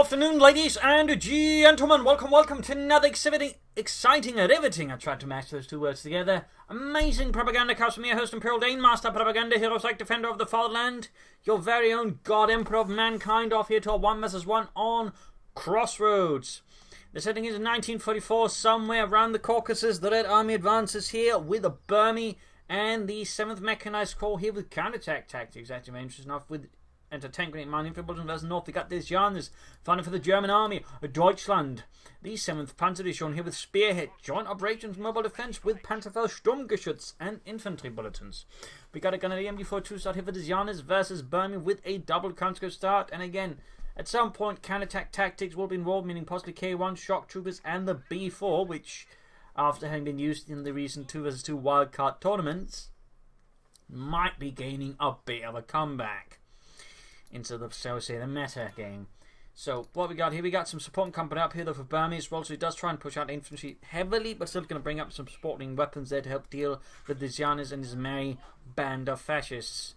afternoon, ladies and gentlemen. Welcome to another exciting, riveting. I tried to match those two words together. Amazing Propagandacast from your host, Imperial Dane, Master Propaganda, Hero Psych, Defender of the Fatherland, your very own God Emperor of Mankind, off here to a 1 vs 1 on Crossroads. The setting is in 1944, somewhere around the Caucasus. The Red Army advances here with a Burmie and the 7th Mechanized Corps here with counterattack tactics. Actually, interesting enough with anti-tank grenade mining for Bulletin West North. They got this Dzanuz fighting for the German army, Deutschland. The 7th Panzer is shown here with Spearhead, Joint Operations Mobile Defense with Panzerfell Sturmgeschütz and infantry bulletins. We got a gun at the MD42 start here for the Dzanuz versus Burmie with a double conscript start. And again, at some point, counterattack tactics will be involved, meaning possibly K1, shock troopers, and the B4, which, after having been used in the recent 2 vs 2 wildcard tournaments, might be gaining a bit of a comeback into the, shall we say, the meta game. So what we got here, we got some support company up here though for Burmie as well, so he does try and push out infantry heavily, but still going to bring up some supporting weapons there to help deal with the Dzanuz and his merry band of fascists.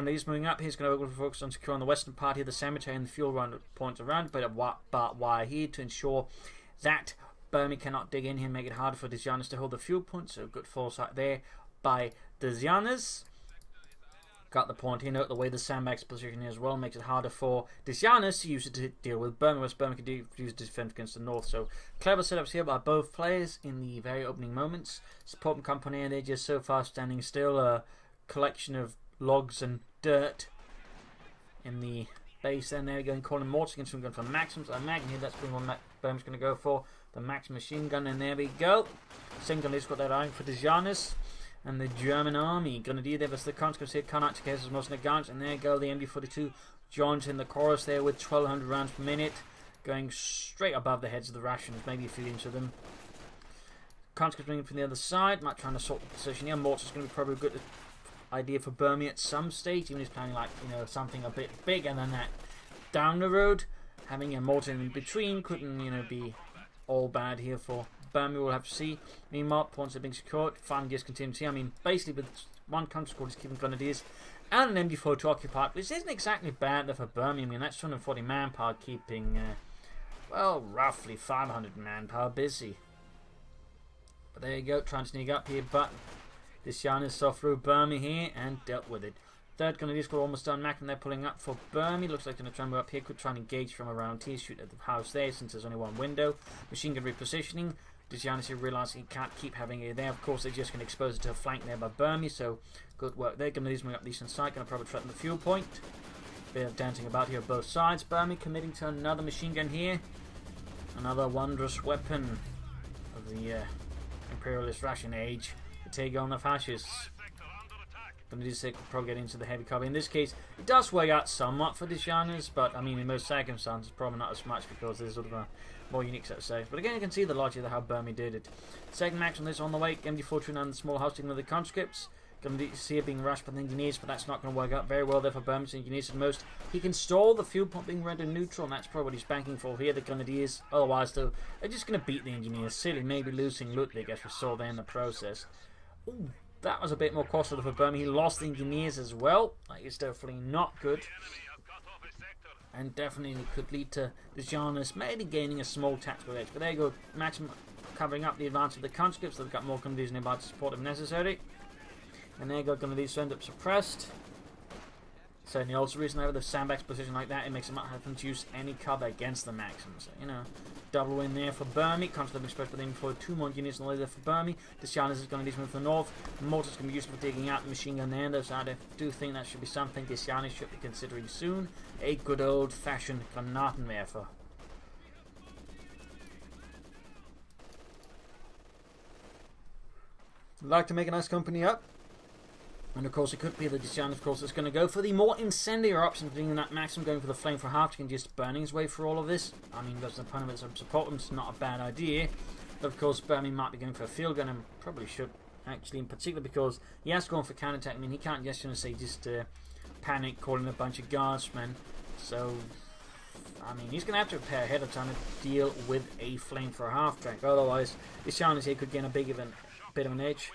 He's moving up, he's going to focus on securing the western part here, the cemetery and the fuel run points around, but wire here to ensure that Burmie cannot dig in here and make it harder for the Dzanuz to hold the fuel point. So good foresight there by the Dzanuz. Got the point here. Note the way the sandbags position here as well makes it harder for Dzanuz to use it to deal with Burmie, whereas Burmie can use it to defend against the north. So clever setups here by both players in the very opening moments. Support and company, and they're just so far standing still. A collection of logs and dirt in the base. And there we go, and calling mortars against him, going for Maxims. I imagine here that's what Burmie's going to go for. The Max machine gun, and there we go. Single has got that eye for the Dzanuz. And the German army, Grenadier there versus the conscripts here, Connacht cases most in the guns, and there go the MD42 joins in the chorus there with 1200 rounds per minute, going straight above the heads of the Russians, maybe a few inches of them. Conscripts bringing from the other side, might try to sort the position here. Mortar's going to be probably a good idea for Burmie at some stage, even if he's planning like, something a bit bigger than that down the road. Having a mortar in between couldn't, be all bad here for Burmie. We'll have to see. Meanwhile, points are being secured. Finally, just continue to see. I mean, basically, with one country squad is keeping Grenadiers and an MD4 occupied, which isn't exactly bad there for Burmie. I mean, that's 240 manpower, keeping, roughly 500 manpower busy. But there you go, trying to sneak up here, but this Dzanuz saw through Burmie here and dealt with it. Third Grenadier squad almost done. Mac and they're pulling up for Burmie. Looks like they're going to try and move up here. Could try and engage from around here. Shoot at the house there since there's only one window. Machine gun repositioning. Dzanuz here realising he can't keep having it there. Of course, they're just going to expose it to a flank there by Burmie. So good work there. Grenadiers moving up the eastern side. Going to probably threaten the fuel point. Bit of dancing about here on both sides. Burmie committing to another machine gun here. Another wondrous weapon of the imperialist Russian age to take on the fascists. Grenadiers could probably get into the heavy cover. In this case, it does weigh out somewhat for the Dzanuz, but I mean, in most circumstances, probably not as much because there's sort of a more unique set of saves. But again, you can see the logic of how Burmie did it. Second match on this on the way. MD42 and the small house taking with the conscripts. Grenadiers here being rushed by the engineers, but that's not going to work out very well there for Burmie. So engineers at most. He can stall the fuel pump being rendered neutral, and that's probably what he's banking for here. The Grenadiers, otherwise, though, they're just going to beat the engineers. Silly, maybe losing Ludwig, as we saw there in the process. Ooh. That was a bit more costly for Burmie. He lost the engineers as well. That is definitely not good. And definitely could lead to the Dzanuz maybe gaining a small tactical edge. But there you go. Maximum covering up the advance of the conscripts. They've got more Grenadiers nearby to support if necessary. And there you go. Grenadiers end up suppressed. Certainly also reason over the sandbags position like that, it makes it not happen to use any cover against the Maxims. So, double win there for Burmie. Constantly expressed by them for 2 more units on the way there for Burmie. The Dzanuz is going to move to the north. The mortars can be useful for digging out the machine gun there. So I do think that should be something the Dzanuz should be considering soon. A good old fashioned Granatenwerfer. Like to make a nice company up. And of course, it could be the Dzanuz, of course, is going to go for the more incendiary option, being that Maxim going for the flame for half, and just burning his way through all of this. I mean, there's an opponent with some support, it's not a bad idea. But of course, Burmie might be going for a field gun, and probably should, actually, in particular, because he has gone for counterattack. I mean, he can't just, just panic, calling a bunch of guardsmen. So, I mean, he's going to have to prepare ahead of time to deal with a flame for a half track. Otherwise, the Dzanuz here could gain a bit of an edge.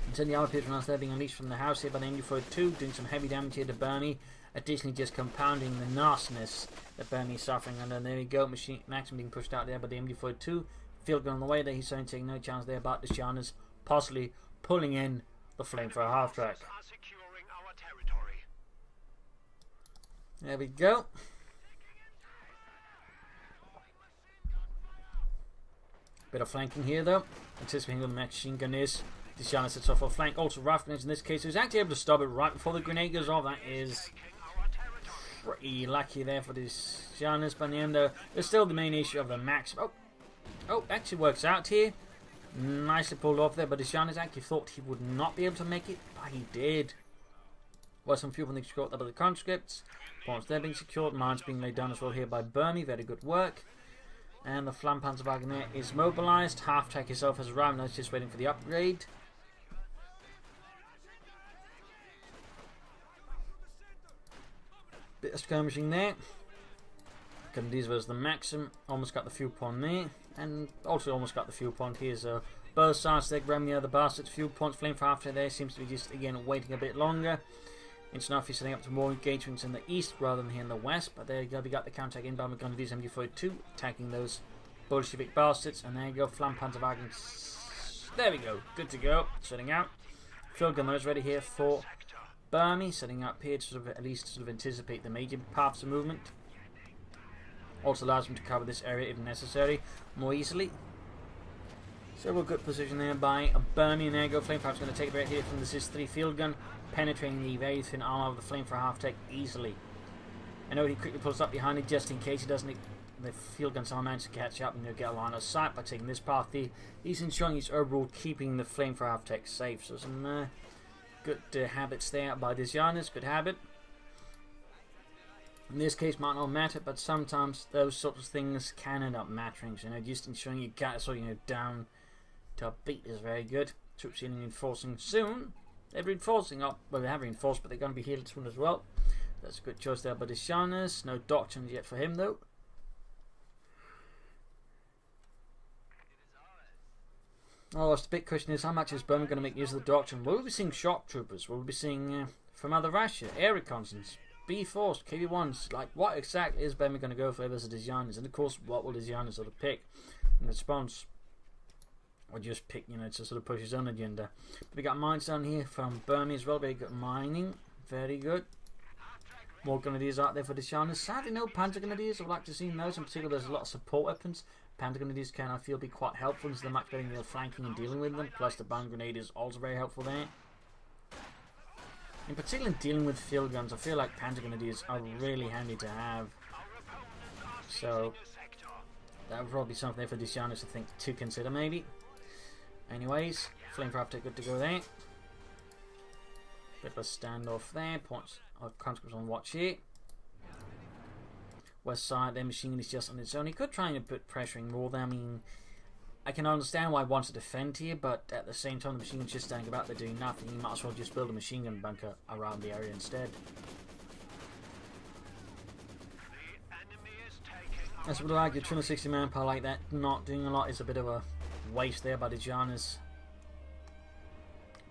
And so the other Patronals there being unleashed from the house here by the MD42, doing some heavy damage here to Burmie. additionally just compounding the nastiness that Burmie is suffering under. And there we go, Maxim being pushed out there by the MD42. Field gun on the way there, he's certainly taking no chance there about the Dzanuz possibly pulling in the flame for a half-track. There we go. Bit of flanking here though. Anticipating where the machine gun is. The Dzanuz sets off a flank. Also rifle grenades in this case. He's actually able to stop it right before the grenade goes off. That is pretty lucky there for this Dzanuz. But in the end though, there's still the main issue of the max. Oh, actually works out here. Nicely pulled off there, but the Dzanuz actually thought he would not be able to make it, but he did. Was some fuel from the secured by the conscripts. Points there being secured, mines being laid down as well here by Burmie. Very good work. And the Flampanzerwagen is mobilized. Half-track itself has arrived, now it's just waiting for the upgrade. Bit of skirmishing there. These was the Maxim, almost got the fuel point there, and also almost got the fuel point here. So both sides there grabbing the other bastards. Fuel points, flame for after there seems to be just again waiting a bit longer. Enough he's setting up to more engagements in the east rather than here in the west. But there you go, we got the counterattack inbound with Gunneries MD42 attacking those Bolshevik bastards, and there you go, Flampanzerwagen. There we go, good to go. Setting out. Field gun is ready here for Burmie, setting up here to sort of at least sort of anticipate the major paths of movement. Also allows them to cover this area if necessary more easily. Several good position there by Burmie, and there you go. Flamefire's going to take it right here from the SIS-3 field gun, penetrating the very thin armor of the flame for half-tech easily. I know he quickly pulls up behind it just in case he doesn't. The field gun somehow managed to catch up and get a line of sight by taking this path. He's ensuring he's overall keeping the flame for half-tech safe. So some good habits there by the Dzanuz. Good habit. In this case, might not matter, but sometimes those sorts of things can end up mattering. So, just ensuring you get down to a beat is very good. Troops in reinforcing soon. They're reinforcing up. Well, they have reinforced, but they're going to be healed soon as well. That's a good choice there by the Dzanuz. No doctrines yet for him, though. Oh, the big question is, how much is Burma going to make use of the doctrine? Will we be seeing shock troopers? Will we be seeing from other Russia, air reconnaissance, B-Force, KV-1s? Like, what exactly is Burma going to go for versus the Dzanuz? And of course, what will the Dzanuz sort of pick in response? Or just pick, to sort of push his own agenda. But we got mines down here from Burmie as well. Very good mining. Very good. More grenadiers out there for the Dzanuz. Sadly, no panzer grenadiers. I'd like to see those. In particular, there's a lot of support weapons. Panzer grenadiers can, I feel, be quite helpful. So they're much better than flanking and dealing with them. Plus, the bomb grenade is also very helpful there. In particular, in dealing with field guns, I feel like panzer grenadiers are really handy to have. So that would probably be something there for the Dzanuz, I think, to consider maybe. Anyways, flame for after good to go there. Bit of a standoff there. Points of conscripts on watch here. West side, their machine gun is just on its own. He could try and put pressuring more there. I mean, I can understand why he wants to defend here, but at the same time, the machine gun's just standing about there doing nothing. You might as well just build a machine gun bunker around the area instead. As would like your 260 manpower like that, not doing a lot is a bit of a waste there by the Dzanuz.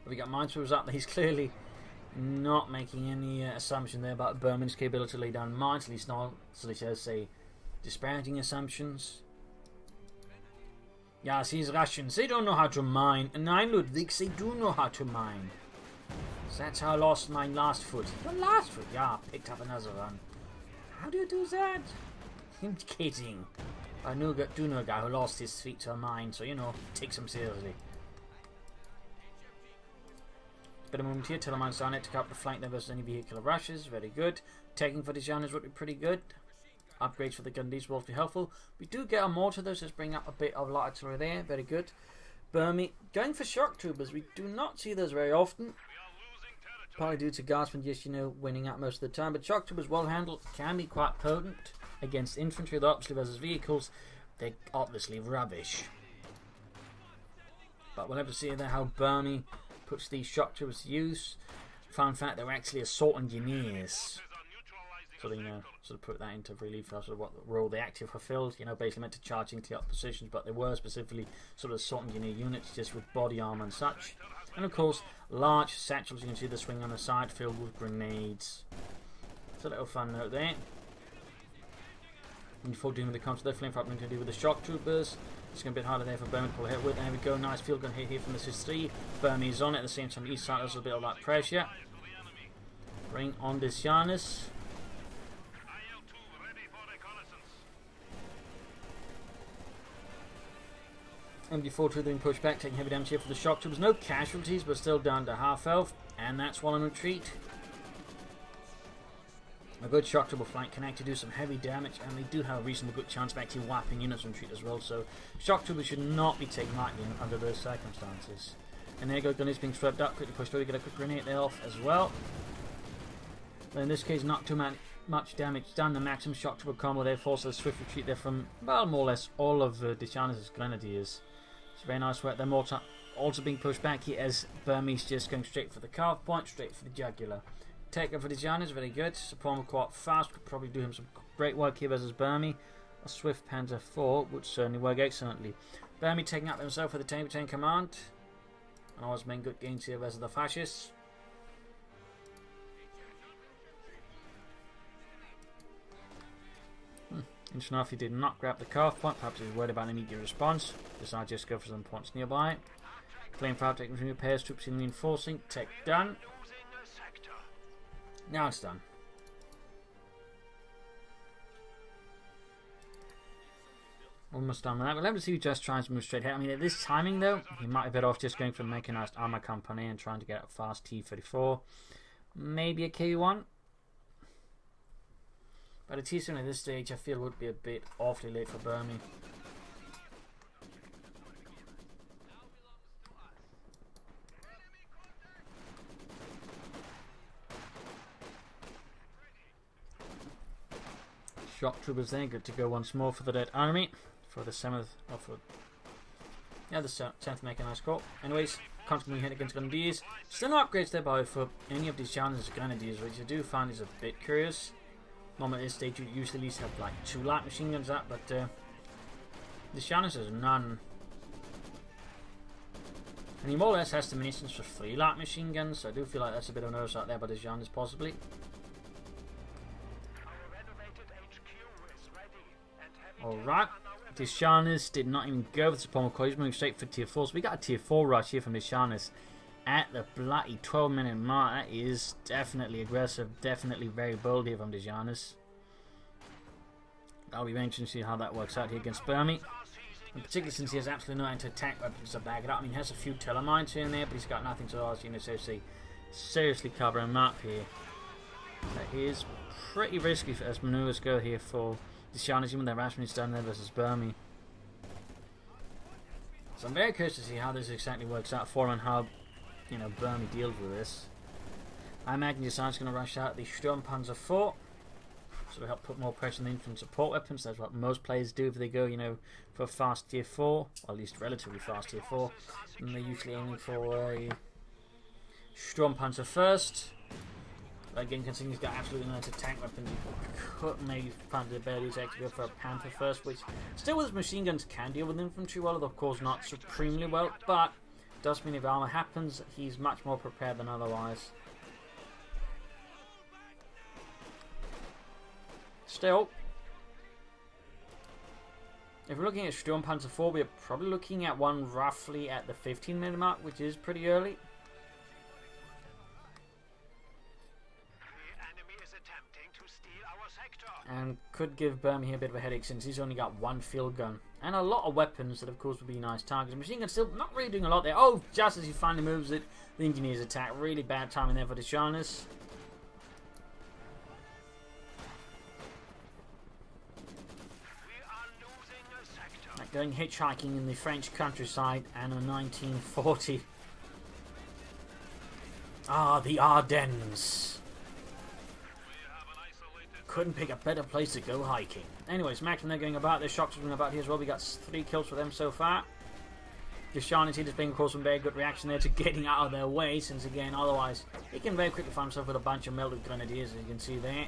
But we got minesweepers up there. He's clearly not making any assumption there about Burmie's capability to lay down mines, at least not, so they should say, disparaging assumptions. Yes, he's Russians. They don't know how to mine. And I Ludwigs, they do know how to mine. So that's how I lost my last foot. Your last foot? Yeah, picked up another one. How do you do that? I'm kidding. I do know a guy who lost his feet to a mine, so takes him seriously. Bit of movement here, Telemines on it to cover the flank there versus any vehicular rushes. Very good. Taking for the Dzanuz would be pretty good. Upgrades for the Gundis will be helpful. We do get a mortar though, so let's bring up a bit of light artillery there. Very good. Burmie going for shock troopers. We do not see those very often. Probably due to Guardsmen just, winning out most of the time. But shock troopers, well handled, can be quite potent against infantry, though obviously versus vehicles, they're obviously rubbish. But we'll have to see there how Burmie puts these shock troopers to use. Fun fact, they were actually assault engineers. So they, sort of put that into relief for sort of what role they actually fulfilled. Basically meant to charge into up positions, but they were specifically sort of assault engineer units, just with body armor and such. And of course, large satchels. You can see the swing on the side filled with grenades. It's a little fun note there. And before doing with the counter, the flame fragment to do with the shock troopers. It's going to be a bit harder there for Burmie to pull a hit with. There we go, nice field gun hit here from the SIS-3. Burmie's on it at the same time. East side has a bit of that pressure. Bring on this Dzanuz. MD4 being pushed back, taking heavy damage here for the shock troopers. No casualties, but still down to half health. And that's one on retreat. A good shock trooper flank can actually do some heavy damage, and they do have a reasonable good chance of actually whapping units on retreat as well. So shock troopers should not be taken lightly under those circumstances. And there you go, gun is being swept up, quickly pushed through, get a quick grenade there off as well. But in this case, not too much damage done. The maximum shock trooper combo there forces a swift retreat there from, well, more or less all of Dzanuz's grenadiers. It's very nice work. They're also being pushed back here as Burmese just going straight for the calf point, straight for the jugular. Take over the Dzanuz, very good. Support quite fast, could probably do him some great work here versus Burmie. A swift Panzer IV would certainly work excellently. Burmie taking up himself for the tank command. And always making good gains here versus the fascists. Interesting enough, he did not grab the calf point. Perhaps he was worried about an immediate response. Decided just to go for some points nearby. Flame fire taking from repairs, troops in reinforcing. Tech done. Now it's done. Almost done with that. But let me see who just tries to move straight ahead. I mean, at this timing though, he might be better off just going for a mechanized armour company and trying to get a fast T-34. Maybe a K1. But a T-7 at this stage I feel would be a bit awfully late for Burmie. Shock troopers there, good to go once more for the Red Army. For the 7th, or for, yeah, the 10th Mechanized Corps. Anyways, constantly hit against Grenadiers. Still no upgrades there, by for any of these Dzanuz's Grenadiers, which I do find is a bit curious. Normally at this stage you usually at least have like 2 light machine guns up, but the Dzanuz has none. And he more or less has the munitions for 3 light machine guns, so I do feel like that's a bit of an oversight there by the Dzanuz possibly. Alright, this Dzanuz did not even go for the support McCoy, he's moving straight for tier 4, so we got a tier 4 rush here from this Dzanuz at the bloody 12-minute mark. That is definitely aggressive, definitely very bold here from the Dzanuz. I'll be very interested to see how that works out here against Burmie. And particularly since he has absolutely no anti-tank weapons to back it up. I mean, he has a few telemines here and there, but he's got nothing to ask, you know, seriously cover him up here. That is pretty risky as maneuvers go here for the Dzanuz, even their rationing's done there versus Burmie. So I'm very curious to see how this exactly works out for him and how, you know, Burmie deals with this. I imagine Dzanuz going to rush out the Sturmpanzer IV, so it'll help put more pressure on the infantry support weapons. That's what most players do if they go, you know, for a fast tier 4, or at least relatively fast tier 4. And they're usually aiming for a Sturmpanzer first. But again, considering he's got absolutely no tank weapons, you could maybe find the ability to actually go for a Panther first, which still with his machine guns can deal with infantry well, although of course not supremely well, but does mean if armor happens, he's much more prepared than otherwise. Still, if we're looking at Sturmpanzer IV, we're probably looking at one roughly at the 15-minute mark, which is pretty early. And could give Burmie here a bit of a headache since he's only got 1 field gun. And a lot of weapons that of course would be nice targets. Machine gun still not really doing a lot there. Oh, just as he finally moves it, the engineers attack. Really bad timing there for the Dzanuz. Like going hitchhiking in the French countryside anno 1940. Ah, the Ardennes. Couldn't pick a better place to go hiking. Anyways, maximum they're going about. There's shocks going about here as well. We got 3 kills for them so far. The Dzanuz here just being, of course, some very good reaction there to getting out of their way, since again, otherwise he can very quickly find himself with a bunch of melted grenadiers, as you can see there.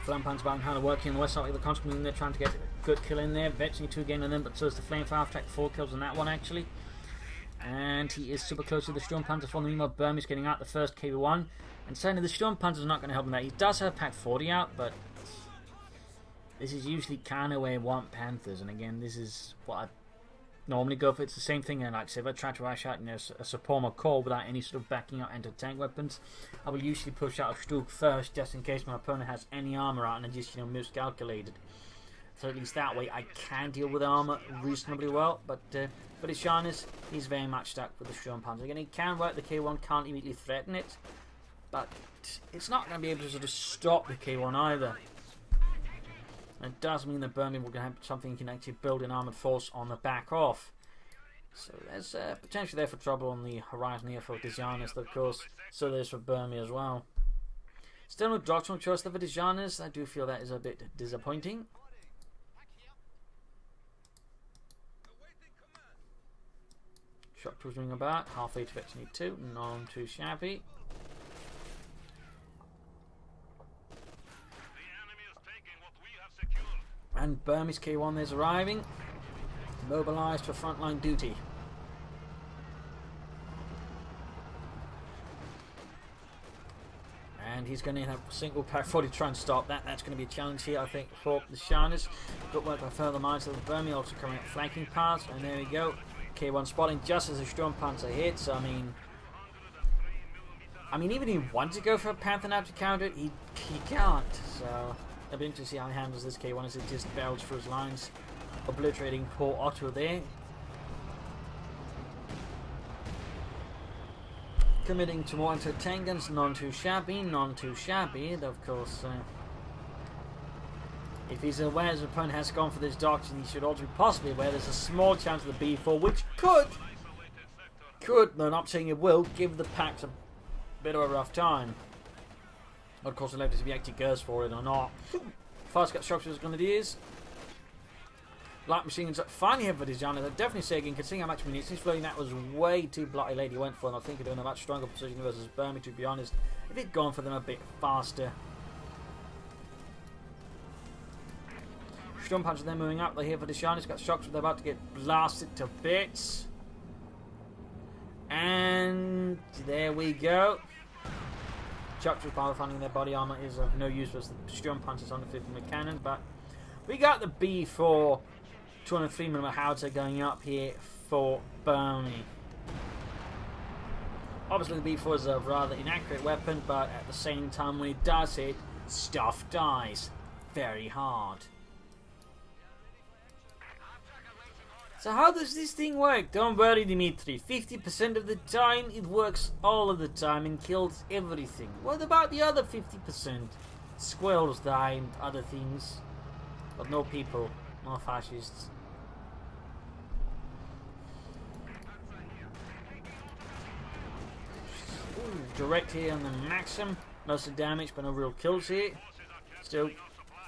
Flampan's about how to work in the west side of the conscript. They're trying to get a good kill in there. Eventually 2 gain on them, but so is the flame fire attack. 4 kills on that one actually. And he is super close to the Sturmpanzer from the meanwhile. Burmie's getting out the first KV-1. And certainly the Sturmpanzer's not going to help him out. He does have Pack 40 out, but this is usually kind of where I want Panthers. And again, this is what I normally go for. It's the same thing. And like I say, if I try to rush out, you know, a support or core without any sort of backing out anti-tank weapons, I will usually push out a Stug first, just in case my opponent has any armor out and I just, you know, miscalculated. So at least that way I can deal with armor reasonably well. But his Dzanuz, he's very much stuck with the Sturmpanzer. Again, he can work the K1, can't immediately threaten it, but it's not going to be able to sort of stop the K1 either. And it does mean that Burmie will have something he can actually build an armoured force on the back off. So there's potential there for trouble on the horizon here for Dzanuz, of course. So there's for Burmie as well. Still no doctrinal choice there for Dzanuz. I do feel that is a bit disappointing. Shock troops moving about, halfway to Veteran 2, none too shabby. And Burmie's K1 is arriving, mobilised for frontline duty. And he's going to have a single Pack 40 to try and stop that. That's going to be a challenge here, I think, for the Dzanuz. Good work by further minds of the Burmie, also coming up flanking paths, and there we go. K1 spotting just as the Sturmpanzer hits. I mean, even if he wanted to go for a Panther now to counter it, he can't. So I'll be interested to see how he handles this K1 as it just barrels through his lines, obliterating poor Otto there. Committing to more anti-tank guns, none too shabby, none too shabby. Though of course, if he's aware his opponent has gone for this doctrine, he should also be possibly aware there's a small chance of the B4, which could, no, not saying it will, give the packs a bit of a rough time. Of course, we'll have to see if he actually goes for it or not. Fast cut structures grenadiers. Light machine guns finally hit for his Dzanuz. I'd definitely say again, considering how much munitions he's floating, that was way too bloody late he went for, and I think he'd done a much stronger position versus Burmie, to be honest, if he'd gone for them a bit faster. Sturmpanzer then moving up. They're here for the Dzanuz. Got shocks, but they're about to get blasted to bits. And there we go. Chucks with power finding their body armor is of no use versus the Sturmpanzers on the 50mm cannon. But we got the B4 203mm howitzer going up here for Burmie. Obviously, the B4 is a rather inaccurate weapon, but at the same time, when it does hit, stuff dies very hard. So how does this thing work? Don't worry, Dimitri. 50% of the time, it works all of the time and kills everything. What about the other 50%? Squirrels die and other things. But no people. No fascists. Ooh, direct here on the Maxim. Most of the damage, but no real kills here. Still,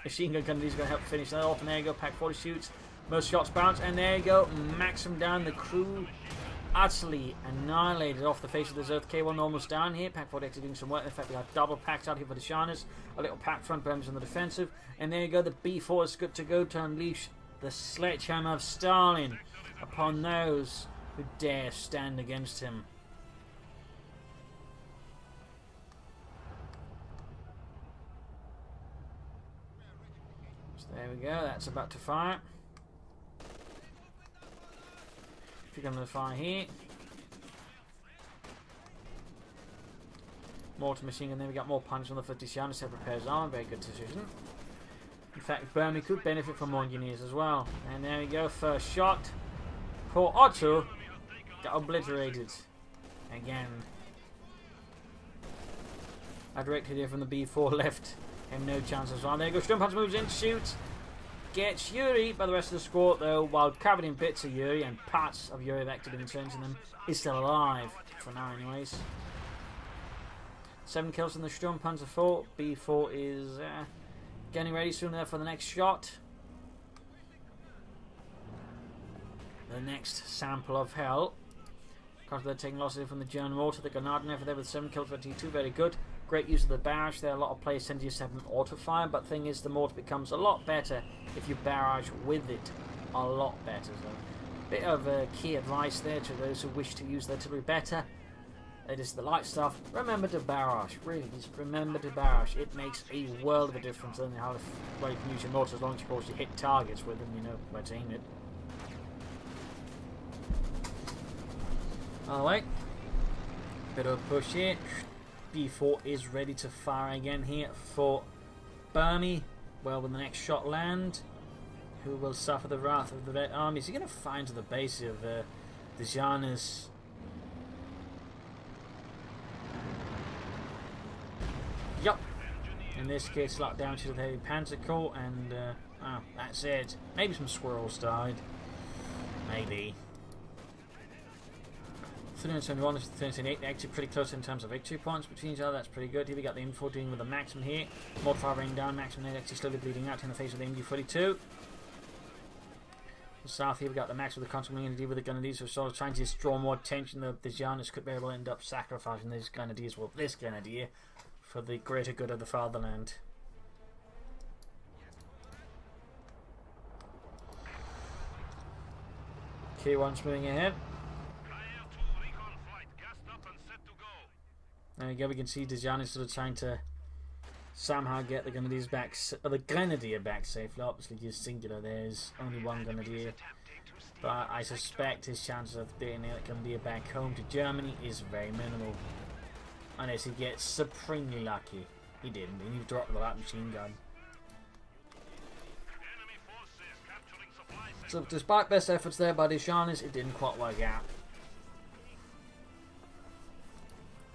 machine gun gunner is going to help finish that off. And there you go, Pack 40 shoots. Most shots bounce, and there you go, Maxim down. The crew utterly annihilated off the face of this earth. K1 almost down here. Pack 40 actually doing some work. In fact, we have double packs out here for the Dzanuz. A little pack front, Burmie's on the defensive. And there you go, the B4 is good to go to unleash the sledgehammer of Stalin upon those who dare stand against him. So there we go, that's about to fire. If you're going to fire here. Mortar machine gun, then we got more punch on the 50 Dzanuz, set repairs armor, very good decision. In fact, Burmie could benefit from more engineers as well. And there we go, first shot. Poor Otto got obliterated again. A direct hit here from the B4 left him no chance as well. There you go, Sturmpanzer moves in, shoots. Gets Yuri by the rest of the squad though, while covered in bits of Yuri and parts of Yuri have actually been turned to them, is still alive. For now anyways. 7 kills in the Sturmpanzer 4. B4 is getting ready soon there for the next shot. The next sample of hell. Because they're taking losses from the German mortar. The Grenadier for there with 7 kills for T2, very good. Great use of the barrage there. A lot of players tend to just have an auto fire, but the thing is, the mortar becomes a lot better if you barrage with it. A lot better. So Bit of key advice there to those who wish to use the artillery better. It is the light stuff. Remember to barrage. Really, just remember to barrage. It makes a world of a difference in how well you can use your mortar, as long as you actually hit targets with them, you know where to aim it. Alright. Bit of a push here. B4 is ready to fire again here for Burmie. Well, when the next shot land, who will suffer the wrath of the Red Army? Is he going to find to the base of the Dzanuz? Yup. In this case, locked down to the heavy panzer corps, and oh, that's it. Maybe some squirrels died. Maybe. 371 to 378, actually pretty close in terms of victory points between each other. That's pretty good. Here we got the M4 dealing with the Maxim here. More fire raining down. Maxim there actually slowly bleeding out in the face of the MG42. South here we got the Max with the constant to deal with the Grenadiers, who are sort of trying to just draw more attention. The Dzanuz could very well end up sacrificing these Grenadiers, well, this Grenadier, for the greater good of the fatherland. K1's moving ahead. There we go, we can see Dzanuz sort of trying to somehow get the Grenadiers back, or the Grenadier back safely. Obviously, just singular, there's only one Grenadier. But I suspect his chances of getting the Grenadier back home to Germany is very minimal. Unless he gets supremely lucky. He didn't, he dropped the light machine gun. So, despite best efforts there by Dzanuz, it didn't quite work out.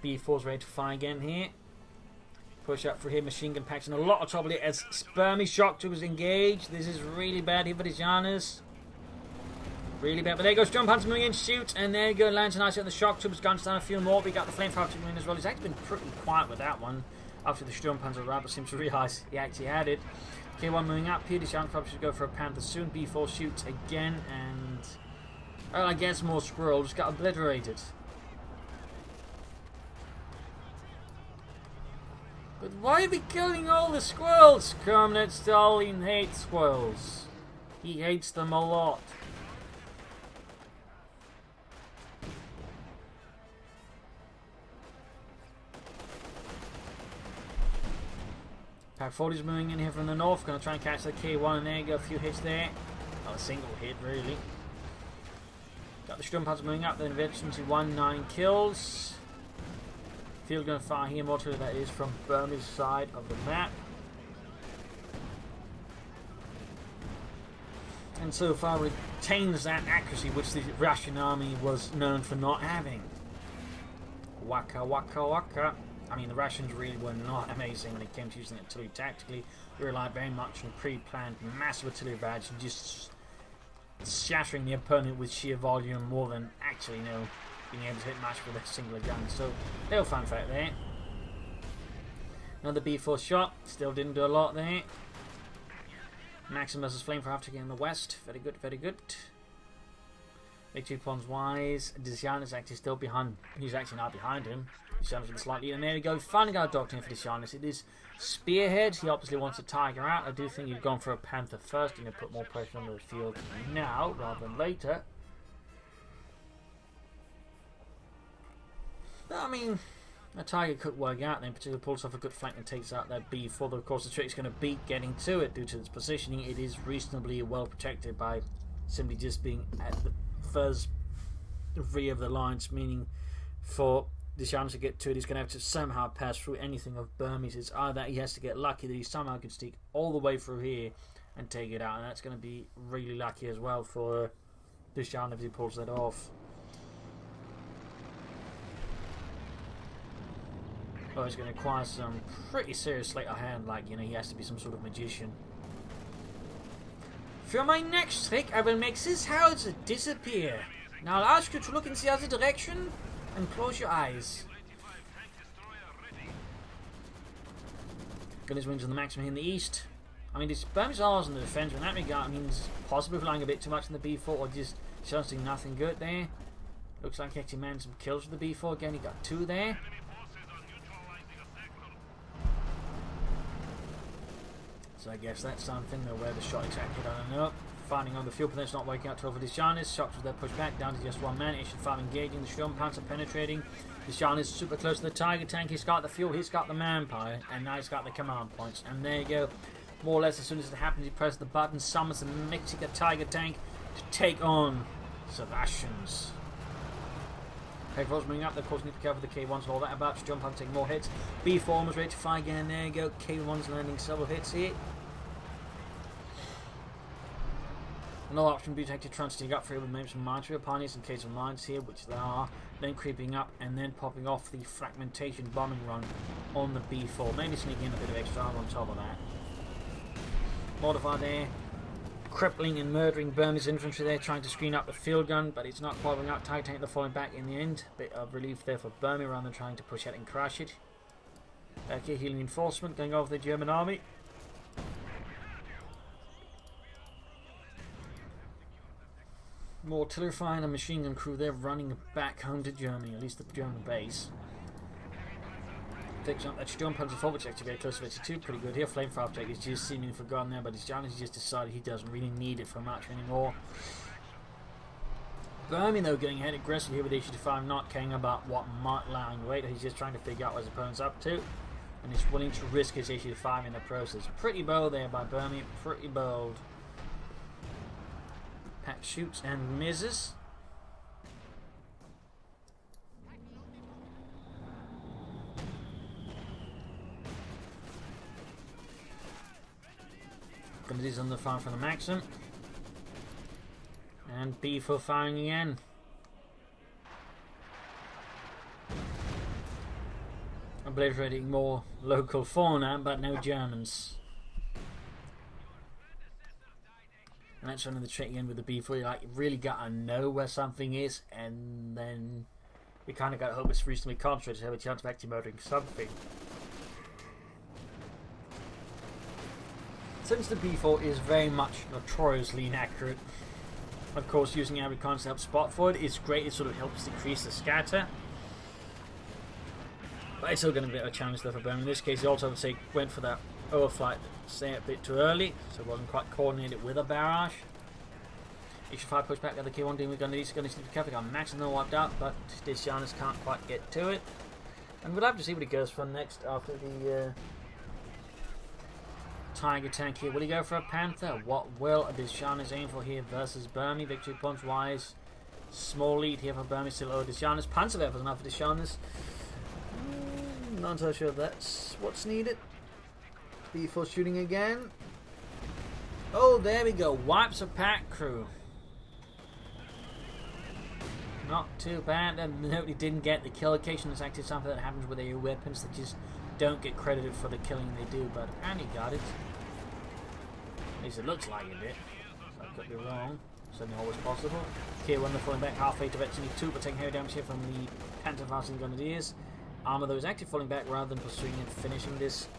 B4's ready to fire again here. Push up for here, machine gun packs in a lot of trouble here as Burmie shock troopers engaged. This is really bad here for the Dzanuz. Really bad, but there goes Jump Hunter moving in, shoot, and there you go, lands a nice hit on the shock troopers, guns down a few more. We got the flamethrower moving in as well. He's actually been pretty quiet with that one. After the Sturmpanzer Rabbit seems to realise he actually had it. K1 moving up here, the Dzanuz probably should go for a Panther soon. B4 shoots again, and well, I guess more squirrel just got obliterated. But why are we killing all the squirrels? Colonel Stalin hates squirrels. He hates them a lot. Pack 40's moving in here from the north. Gonna try and catch the K1, and there you go, a few hits there. Not a single hit, really. Got the Sturmpanzer moving up, then eventually 9 kills. Field gun fire here, more to that is from Burmie's side of the map. And so far retains that accuracy which the Russian army was known for not having. Waka waka waka. I mean, the Russians really were not amazing when it came to using artillery tactically. They relied very much on pre-planned massive artillery barrage and just shattering the opponent with sheer volume more than actually, you know, being able to hit much with a singular gun. So, little fun fact there. Another B4 shot. Still didn't do a lot there. Maxim versus Flamethrower after getting in the west. Very good, very good. Victory points wise. Dzanuz is actually still behind. He's actually not behind him. Dzanuz is slightly. And there we go. Finally got a doctor in for Dzanuz. It is Spearhead. He obviously wants a Tiger out. I do think he'd gone for a Panther first. He's going to put more pressure on the field now rather than later. I mean, a Tiger could work out then, particularly pulls off a good flank and takes out that B4. Of course, the trick's going to beat getting to it due to its positioning. It is reasonably well protected by simply just being at the first rear of the lines, meaning for the chance to get to it, he's going to have to somehow pass through anything of Burmese. It's either he has to get lucky that he somehow can sneak all the way through here and take it out, and that's going to be really lucky as well for Dzanuz if he pulls that off. Oh, he's going to require some pretty serious sleight of hand, like, you know, he has to be some sort of magician. For my next trick, I will make this house disappear. Now I'll ask you to look in the other direction and close your eyes. Got his wings on the Maxim here in the east. I mean, this Burmese are on the defense in that regard. I mean, it's possibly relying a bit too much on the B4 or just doing nothing good there. Looks like he actually managed some kills with the B4 again. He got 2 there. So I guess that's something, though where the shot exactly, I don't know. finding on the field, but it's not working out till for Dzanuz. Shots with their push back down to just one man. HL5 engaging, the Sturmpanzer penetrating. Dzanuz super close to the Tiger tank. He's got the fuel, he's got the manpower, and now he's got the command points. And there you go. More or less as soon as it happens, he presses the button, summons the Mexican Tiger tank to take on Sebastians. K4's moving up, of course need to cover the K1s and all that about to jump on, take more hits. B4 was ready to fire again, there you go. K1's landing several hits here. Another option would be to take the transiting up here with maybe some mines for your pioneers in case of mines here, which there are. Then creeping up and then popping off the fragmentation bombing run on the B4. Maybe sneaking in a bit of extra armor on top of that. Modifier there. Crippling and murdering Burmese infantry there, trying to screen up the field gun, but it's not following up. Tiger tank, they're falling back in the end. Bit of relief there for Burmie rather than trying to push out and crash it. Back here, healing enforcement going over the German army. More artillery fire and a machine gun crew there running back home to Germany, at least the German base. Takes up that Sturmpanzer 4, which actually very close to 52, pretty good here. Flamethrower object is just seemingly forgotten there, but Dzanuz just decided he doesn't really need it for much anymore. Burmie though getting ahead aggressively here with HL5, not caring about what might lie in wait. He's just trying to figure out what his opponent's up to, and he's willing to risk his HL5 in the process. Pretty bold there by Burmie, pretty bold. Pack shoots and misses. Grenadiers on the fire from the Maxim. And B4 firing again. Obliterating more local fauna, but no Germans. And that's one of the trick again with the B4. You like really gotta know where something is, and then you kind of gotta hope it's reasonably concentrated to have a chance of actually murdering something. Since the B4 is very much notoriously inaccurate, of course using air recon to help spot for it is great. It sort of helps decrease the scatter. But it's still going to be a challenge though for Burmie. In this case, he also, I would say, went for that overflight, say a bit too early, so it wasn't quite coordinated with a barrage. HL5 push back the other K1 team. We're going to need to be careful. Got Max and they're wiped out, but Dzanuz can't quite get to it. And we'll have to see what he goes for next after the Tiger tank here. Will he go for a Panther? What will Dzanuz aim for here versus Burmie? Victory points wise, small lead here for Burmie. Still over Dzanuz. Panzerwerfer is enough for Dzanuz. Not so sure that's what's needed. B4 shooting again. Oh, there we go. Wipes a pack crew. Not too bad. And nobody didn't get the kill. Occasionally, it's actually something that happens with your weapons that just don't get credited for the killing they do. But apparently got it. At least it looks like it did. So I could be wrong. Certainly always possible. K1 they're falling back halfway to Veteran 2, but taking heavy damage here from the Panther Grenadiers. Armour though is actually falling back rather than pursuing and finishing this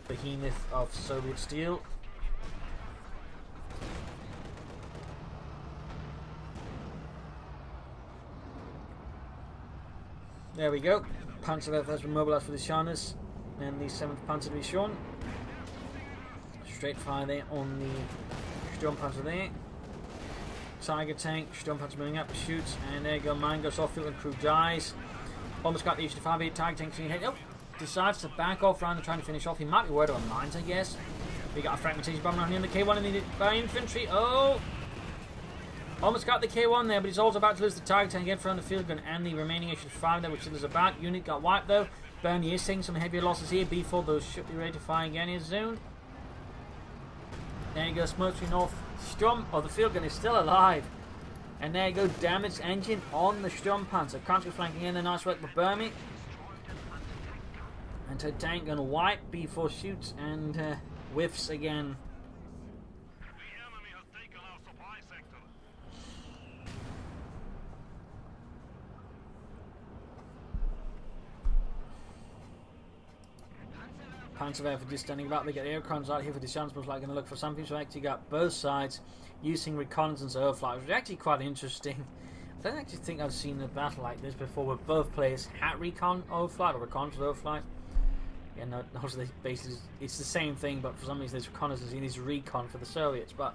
behemoth of Soviet steel. There we go. Panzerwerfer has been mobilised for the Dzanuz and the 7th Panzer to be shown. Straight fire there on the Sturmpanzer there. Tiger tank, Sturmpanzer moving up, shoots, and there you go. Mine goes off field and crew dies. Almost got the HL5 Tiger tank seeing hit. Oh, decides to back off rather than trying to finish off. He might be worried on mines, I guess. We got a fragmentation bomb around here in the K1 and needed by infantry. Oh! Almost got the K1 there, but he's also about to lose the Tiger tank again from the field gun and the remaining HL5 there, which is about. Unit got wiped though. Burmie is taking some heavier losses here. B4, those should be ready to fire again here soon. There you go, smoke screen off. The field gun is still alive. And there you go, damaged engine on the Sturmpanzer. Country flanking in, a nice work with Burmie. And her tank gonna wipe. B4 shoots and whiffs again. Panzerwerfer just standing about. They get aircrons out here for the Dzanuz, most likely going to look for something. So actually got both sides using reconnaissance overflight, which is actually quite interesting. I don't actually think I've seen a battle like this before where both players had recon overflight or reconnaissance overflight. Yeah, no, basically it's the same thing, but for some reason there's reconnaissance and there's recon for the Soviets. But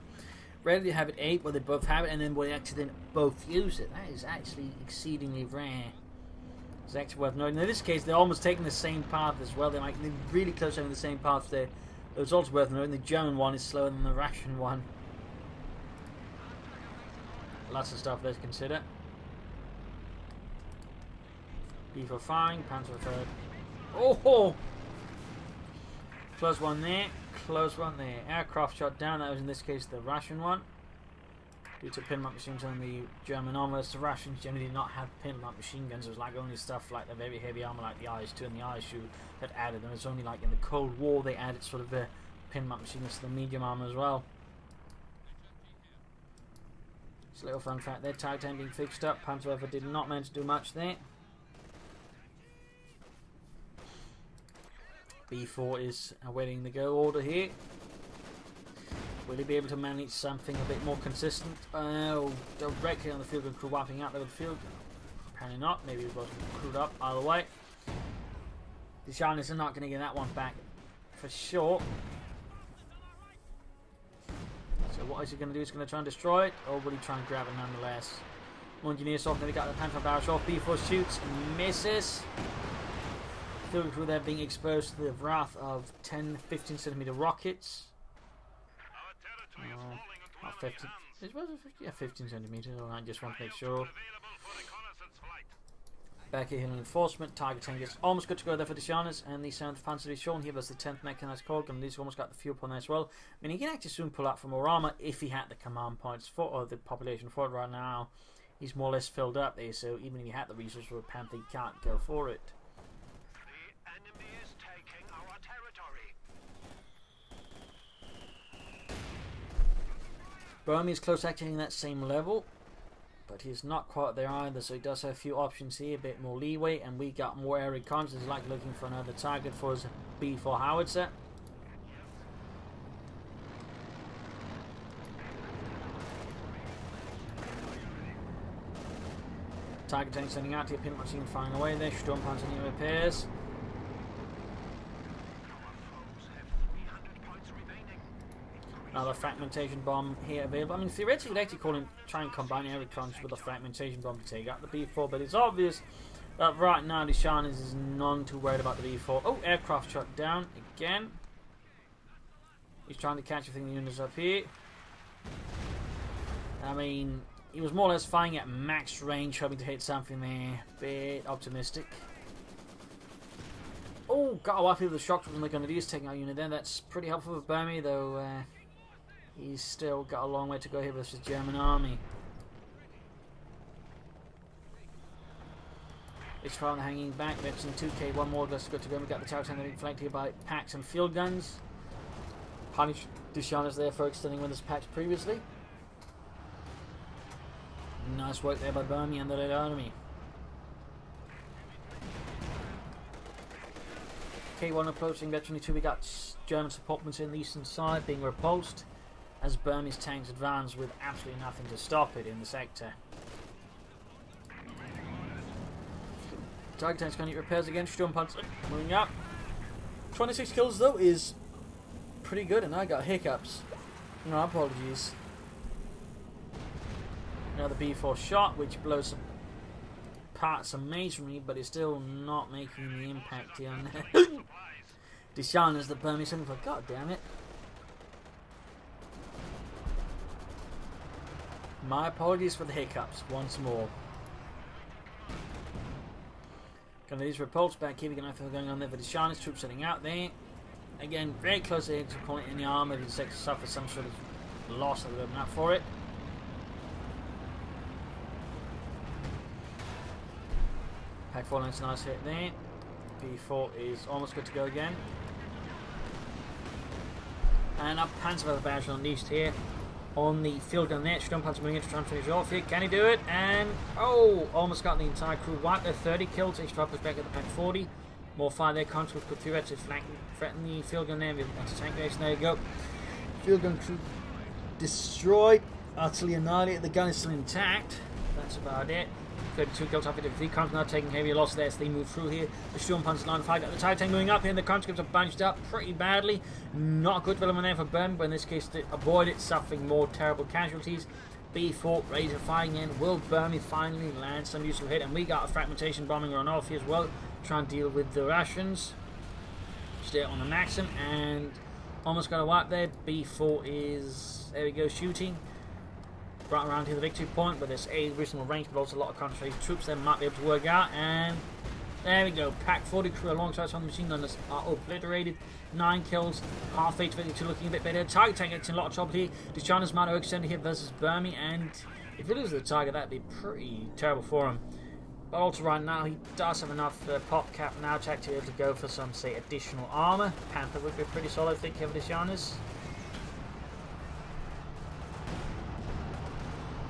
Rarely have it 8 where they both have it and then we actually then both use it. That is actually exceedingly rare. It's actually worth noting. In this case, they're almost taking the same path as well. They're really close to having the same path there. It's also worth noting the German one is slower than the Russian one. Lots of stuff there to consider. B4 firing, Panzer third. Oh! Close one there, close one there. Aircraft shot down, that was in this case the Russian one. Due to pinlock machines on the German armour, the Russians generally did not have pinlock machine guns. It was like only stuff like the very heavy armour like the IS-2 and the IS-2 that added them. It's only like in the Cold War they added sort of the pinlock machine guns to the medium armour as well. Just a little fun fact there, tag tank being fixed up. Panzer did not manage to do much there. B4 is awaiting the go order here. Will he be able to manage something a bit more consistent? Oh, directly on the field gun crew wiping out the field. Apparently not. Maybe it wasn't crewed up. Either way, the Chinese are not going to get that one back for sure. So what is he going to do? He's going to try and destroy it, or will he try and grab it nonetheless? One engineer soft. Then we got the Panther barrage off. B4 shoots and misses. Field crew there being exposed to the wrath of 10-15 centimeter rockets. 15. It was 15 centimeters. I just want to make sure. Back here, reinforcement. Target tank is almost good to go there for the Dzanuz, and the 7th Panzer Division here was the 10th Mechanized Corps Gun. These almost got the fuel pond there as well. I mean, he can actually soon pull out for more armor if he had the command points for, or the population for it. Right now, he's more or less filled up there, so even if he had the resources for a Panther, he can't go for it. The enemy is taking our territory. Burmie is close to actually hitting that same level, but he's not quite there either, so he does have a few options here, a bit more leeway, and we got more air reconnaissance. He's like looking for another target for his B4 howitzer. Target tank sending out to your pin machine firing away there. Sturmpanzer in repairs. Another fragmentation bomb here available. I mean, theoretically, you'd actually try and combine air reconnaissance with a fragmentation bomb to take out the B4, but it's obvious that right now the Dzanuz is none too worried about the B4. Oh, aircraft shot down again. He's trying to catch a thing the units up here. I mean, he was more or less firing at max range, hoping to hit something there. Bit optimistic. Oh, got a wipe with the shock troopers, and they're going to do is taking out a unit there. That's pretty helpful for Burmie, though. He's still got a long way to go here versus the German army. It's far hanging back. That's in 2K, one more. That's good to go. We got the tower tank being flanked here by packs and field guns. Punish the Dzanuz there for extending with his packs previously. Nice work there by Burmie and the Red Army. K1 approaching veteran 2. We got German supportments in the eastern side being repulsed as Burmese tanks advance with absolutely nothing to stop it in the sector. Target tanks going to get repairs again. Sturmpanzer moving up. 26 kills though is pretty good, and I got hiccups. No apologies. Another B4 shot, which blows apart some masonry, but it's still not making the impact here. The Dzanuz, the Burmese, and for God damn it. My apologies for the hiccups once more. Got these repulsed back here. We can have going on there for the Dzanuz troops sitting out there. Again, very close to calling it in the armor. If the suffer some sort of loss, that would not for it. Pack 4 lands, nice hit there. B4 is almost good to go again. And up Panzer barrage unleashed here on the field gun there. Sturmpanzer moving in to try and finish off here. Can he do it? And oh, almost got the entire crew wiped there. 30 kills. Each drop is back at the pack 40. More fire there. Conscripts could theoretically threaten the field gun there. That's a tank base. There you go. Field gun crew destroyed. Utterly annihilated. The gun is still intact. That that's about it. 32 kills off it. The Vicon's now taking heavy loss there as they move through here. The Sturmpanzer line of fire got the TIE tank moving up here, and the conscripts are bunched up pretty badly. Not a good development there for Burmie, but in this case to avoid it suffering more terrible casualties. B4 ready to fire again. Will Burmie finally land some useful hit? And we got a fragmentation bombing run off here as well, trying to deal with the Russians. Stay on the maximum and almost got a wipe there. B4 is, there we go, shooting right around here the victory point, but there's a reasonable range, but also a lot of concentrated troops there might be able to work out. And there we go, Pack 40 crew alongside some of the machine gunners are obliterated. 9 kills, half 8 to 52, looking a bit better. Target tank gets in a lot of trouble here. Dzanuz might extend here versus Burmie, and if he loses the target, that'd be pretty terrible for him. But also right now, he does have enough pop cap now tech to be able to go for some, say, additional armour. Panther would be pretty solid, I think, here for Dzanuz.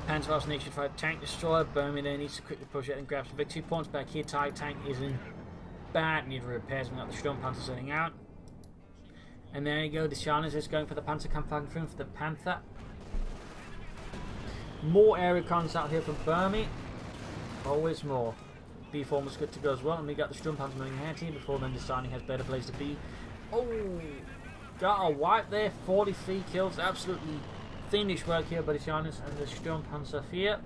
Panzer an H-5 tank destroyer. Burmie there needs to quickly push it and grab some victory points. Back here, TIE tank is in bad need of repairs. We've got the Sturmpanzer setting out. And there you go, Dzanuz is going for the Panzerkampfwagen for the Panther. More area cons out here for Burmie. Always more. B4 was good to go as well, and we got the Sturmpanzer moving ahead here before then deciding has better place to be. Oh, got a wipe there, 43 kills, absolutely fiendish work here by Dzanuz and the Sturmpanzer here.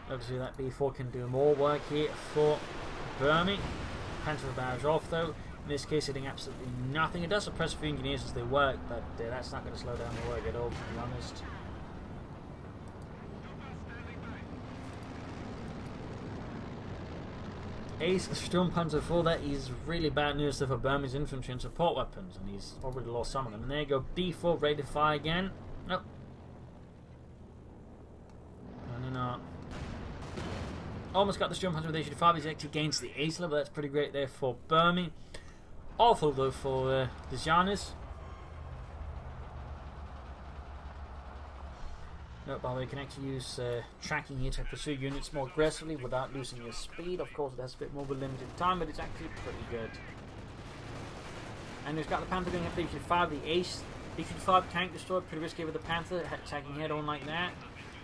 Obviously that B4 can do more work here for Burmie. Panther barrage off though. In this case, hitting absolutely nothing. It does suppress a few engineers as they work, but that's not going to slow down the work at all, to be honest. Ace Sturmpanzer 4, that is really bad news for Burmie's infantry and support weapons, and he's already lost some of them. And there you go, B4 ready to fire again. Nope. No, no, no. Almost got the Sturmpanzer with H-5. He's actually against the ace level. That's pretty great there for Burmie. Awful though for Dzanuz. No, by the way, you can actually use tracking here to pursue units more aggressively without losing your speed. Of course, it has a bit more with limited time, but it's actually pretty good. And we've got the Panther going up to H-5. The ace H-5 tank destroyed, pretty risky with the Panther attacking head on like that.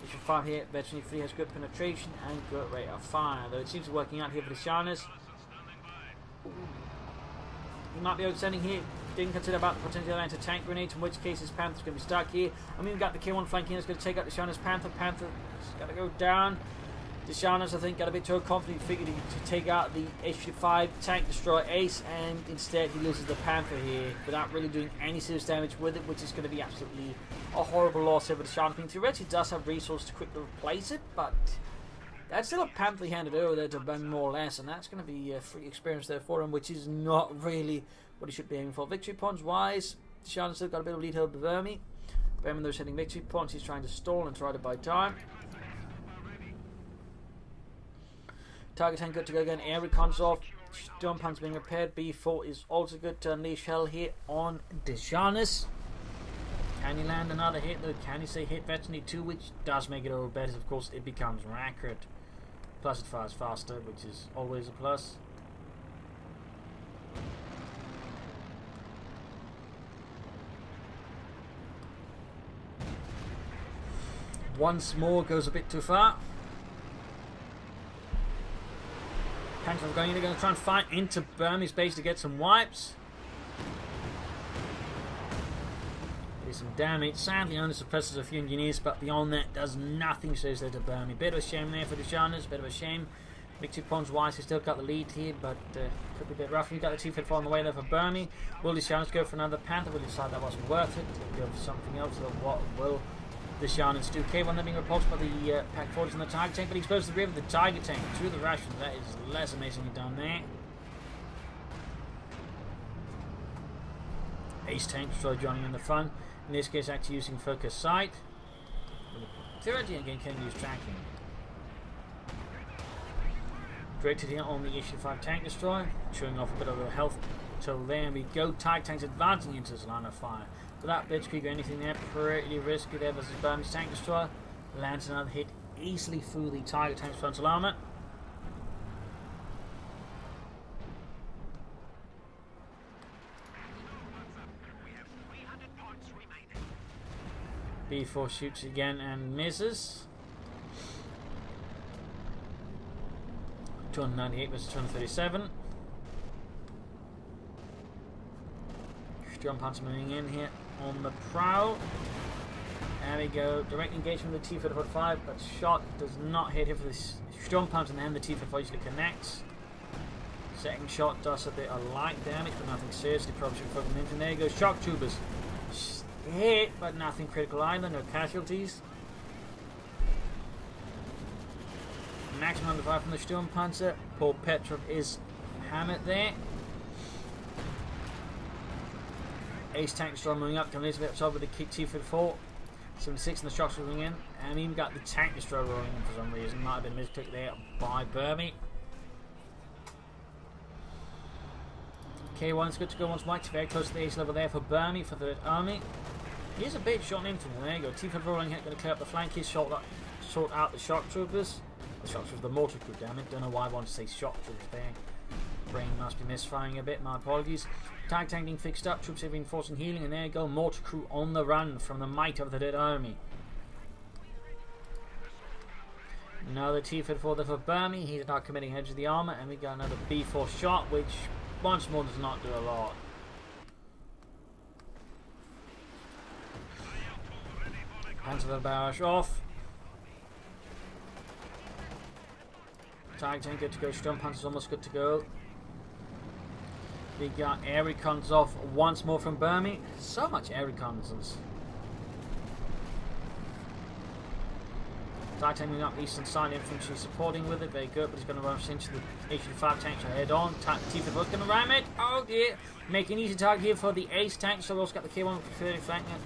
H-5 here, veteran 3 has good penetration and good rate of fire. Though it seems to be working out here for Dzanuz. He might be oversending here. Didn't consider about the potential anti-tank grenades, in which case his Panther's going to be stuck here. I mean, we've got the K1 flanking. It's going to take out Dzanuz Panther. Panther's got to go down. Dzanuz, I think, got a bit too confident. He figured to take out the H-5 tank destroyer ace, and instead he loses the Panther here without really doing any serious damage with it, which is going to be absolutely a horrible loss here for Dzanuz. I mean, theoretically does have resources to quickly replace it, but that's still a Panther handed over there to Burmie more or less, and that's going to be a free experience there for him, which is not really what he should be aiming for. Victory points wise, Dzanuz still got a bit of lead over Burmie. Burmie though is hitting victory points. He's trying to stall and try to buy time. Target tank good to go again. Air recon's off. Sturmpanzer being repaired. B4 is also good to unleash hell here on Dzanuz. Can he land another hit though? Can he say hit veteran 2, which does make it over better. Of course, it becomes more accurate. Plus it fires faster, which is always a plus. Once more goes a bit too far. Panther going in, they're going to try and fight into Burmie's base to get some wipes. There's some damage. Sadly, only suppresses a few engineers, but beyond that, does nothing. Says there to Burmie. Bit of a shame there for Dzanuz. Bit of a shame. Victory points wise, he's still got the lead here, but could be a bit rough. We've got the 2-4 on the way there for Burmie. Will Dzanuz go for another Panther? Will he decide that wasn't worth it? He'll go for something else. So what will Dzanuz do? K1 they're being repulsed by the Pack 40s and the Tiger tank, but he exposes the rear of the Tiger tank through the Russians. That is less amazingly done there. Ace tank destroyed joining in the fun. In this case, actually using focus sight. Theoretically, again, can use tracking. Directed here on the H-5 tank destroyer, showing off a bit of a health total there. And we go. Tiger tanks advancing into his line of fire. Without blitzkrieg or anything there, pretty risky there versus Burmie's tank destroyer. Lands another hit easily through the Tiger tank's frontal armor. B4 shoots again and misses. 298 versus 237. Sturmpanzer moving in here on the prowl. There we go. Direct engagement with the T-35, but shot does not hit here for this Sturmpanzer, and then the T-35 usually connects. Second shot does a bit of light damage, but nothing seriously. Probably should focus into. There goes shock troopers. Hit, but nothing critical either. No casualties. Maximum under fire from the Sturmpanzer. Paul Petrov is hammered there. Ace tank destroyer moving up. Coming a bit up with the kick T-34. 76 and the shots rolling in. And even got the tank destroyer rolling in for some reason. Might have been misclicked there by Burmie. K1's good to go once more. Very close to the ace level there for Burmie for the Red Army. Here's a big shot in infantry. There you go. T-34 rolling hit. Going to clear up the flank. He's sort out the shock troopers. The shock troopers, the mortar crew, damn it. Don't know why I want to say shock troopers there. Brain must be misfiring a bit. My apologies. Tag tank being fixed up. Troops are reinforcing healing. And there you go. Mortar crew on the run from the might of the Red Army. Another T-34 there for Burmie. He's not committing head to the armour. And we got another B4 shot, which once more does not do a lot. Hands of the barrage off. Tag tank good to go. Sturmpanzer's almost good to go. We got air recons off once more from Burmie. So much air reconnaissance. Tag tank moving up eastern side, infantry supporting with it. Very good, but he's going to rush into the H-35 tank to head on. T-34 going to ram it. Oh dear. Making an easy target here for the ace tank. So we've also got the K1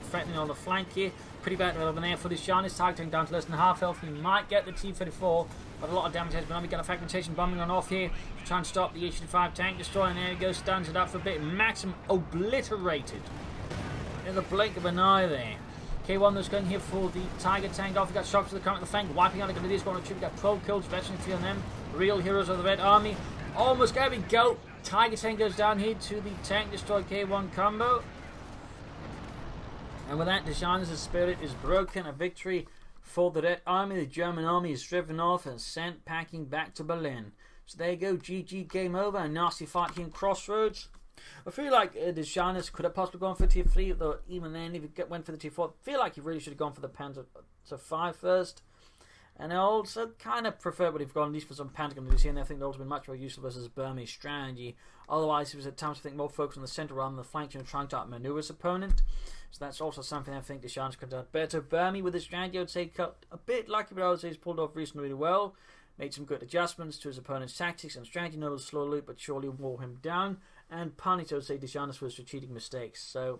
threatening on the flank here. Pretty bad over there for this Dzanuz. Tag tank down to less than half health. He might get the T-34, but a lot of damage has been on. We got a fragmentation bombing on off here to try and stop the H-35 tank destroyer. And there he goes, stands it up for a bit. Maximum obliterated. In the blink of an eye there. K1 was going here for the Tiger tank off. We got shots to the current of the flank, wiping out a Grenadier squadron of troops. We got 12 kills, veteran 3 on them. Real heroes of the Red Army. Almost there we go. Tiger tank goes down here to the tank destroy K1 combo. And with that, Dzanuz's spirit is broken. A victory for the Red Army. The German army is driven off and sent packing back to Berlin. So there you go. GG, game over. A nasty fight here in Crossroads. I feel like Dzanuz could have possibly gone for Tier 3, though even then, if he went for the Tier 4, I feel like he really should have gone for the Panzer 5 first. And I also kind of prefer what he've gone, at least for some Pentagon to see, and I think that would have been much more useful versus Burmese strategy. Otherwise, he was at times, I think, more focused on the centre rather than the flank, trying to outmaneuver his opponent. So that's also something I think Dzanuz could have done better. Burmie, with his strategy, I would say, cut a bit lucky, but I would say he's pulled off reasonably well. Made some good adjustments to his opponent's tactics and strategy. Know slowly but surely wore him down. And punished, I would say, Dzanuz for his strategic mistakes. So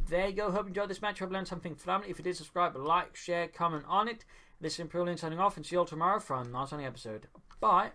there you go. Hope you enjoyed this match. Hope you learned something from it. If you did, subscribe, like, share, comment on it. This is Imperial signing off, and see you all tomorrow for another episode. Bye.